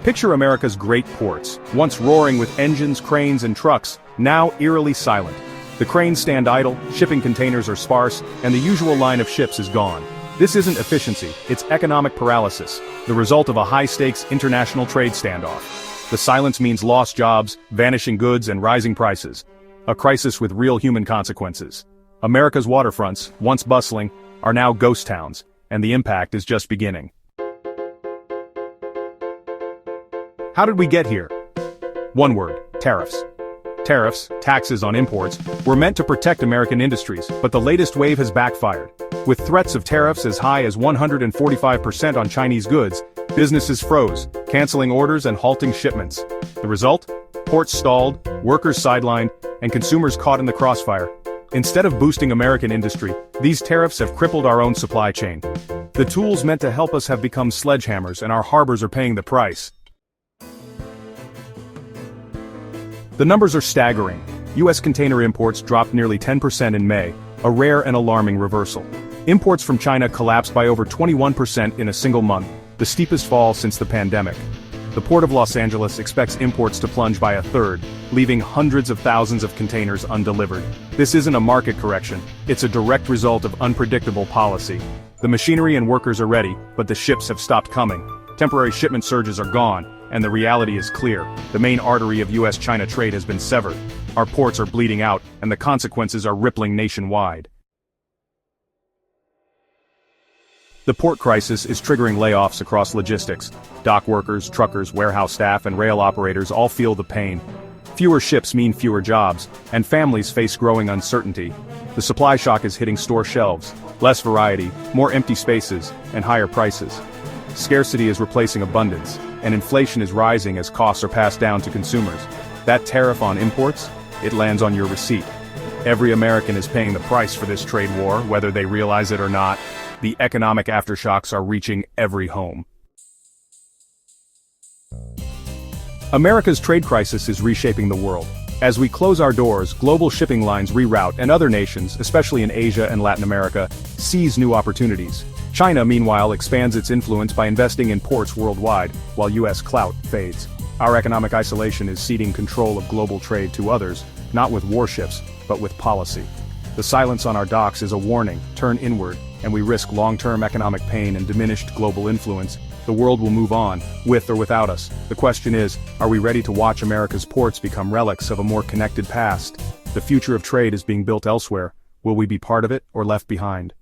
Picture America's great ports, once roaring with engines, cranes, and trucks, now eerily silent. The cranes stand idle, shipping containers are sparse, and the usual line of ships is gone. This isn't efficiency, it's economic paralysis, the result of a high-stakes international trade standoff. The silence means lost jobs, vanishing goods, and rising prices. A crisis with real human consequences. America's waterfronts, once bustling, are now ghost towns, and the impact is just beginning. How did we get here? One word: tariffs. Tariffs, taxes on imports, were meant to protect American industries, but the latest wave has backfired. With threats of tariffs as high as 145% on Chinese goods, businesses froze, canceling orders and halting shipments. The result? Ports stalled, workers sidelined, and consumers caught in the crossfire. Instead of boosting American industry, these tariffs have crippled our own supply chain. The tools meant to help us have become sledgehammers, and our harbors are paying the price. The numbers are staggering. U.S. container imports dropped nearly 10% in May, a rare and alarming reversal. Imports from China collapsed by over 21% in a single month, the steepest fall since the pandemic. The Port of Los Angeles expects imports to plunge by a third, leaving hundreds of thousands of containers undelivered. This isn't a market correction, it's a direct result of unpredictable policy. The machinery and workers are ready, but the ships have stopped coming. Temporary shipment surges are gone, and the reality is clear. The main artery of U.S.-China trade has been severed. Our ports are bleeding out, and the consequences are rippling nationwide. The port crisis is triggering layoffs across logistics. Dock workers, truckers, warehouse staff, and rail operators all feel the pain. Fewer ships mean fewer jobs, and families face growing uncertainty. The supply shock is hitting store shelves. Less variety, more empty spaces, and higher prices. Scarcity is replacing abundance, and inflation is rising as costs are passed down to consumers. That tariff on imports? It lands on your receipt. Every American is paying the price for this trade war, whether they realize it or not. The economic aftershocks are reaching every home. America's trade crisis is reshaping the world. As we close our doors, global shipping lines reroute, and other nations, especially in Asia and Latin America, seize new opportunities. China, meanwhile, expands its influence by investing in ports worldwide, while U.S. clout fades. Our economic isolation is ceding control of global trade to others, not with warships, but with policy. The silence on our docks is a warning: turn inward, and we risk long-term economic pain and diminished global influence. The world will move on, with or without us. The question is, are we ready to watch America's ports become relics of a more connected past? The future of trade is being built elsewhere. Will we be part of it or left behind?